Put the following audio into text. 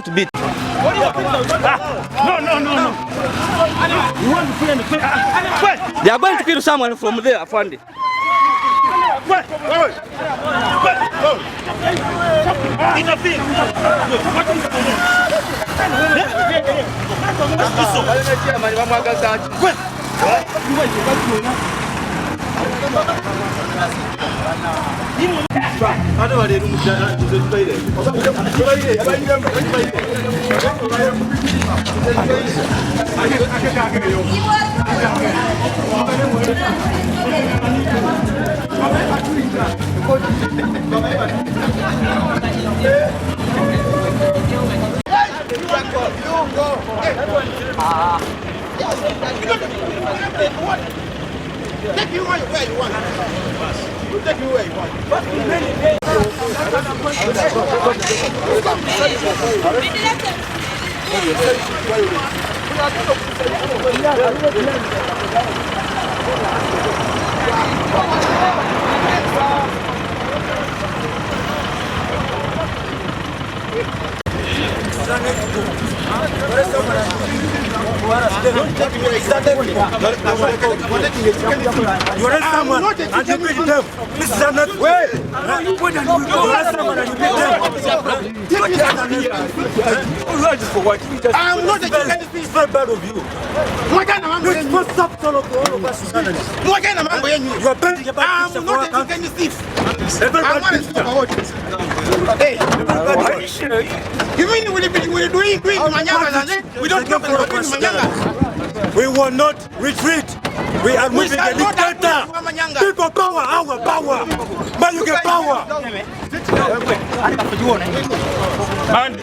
don't beat. No. You want to play me? They are going to kill someone from there, Afandi. Take you where you want. We'll take you where you want. You arrest someone and you beat them. This is not way. You arrest someone and you beat them. I'm not a this is very bad of you. You must stop all of us. You are bending about I'm not a thief. Hey, you mean we doing we don't talk about Manyanga. We will not retreat. We are moving a dictator. People power, our power. But you get power. And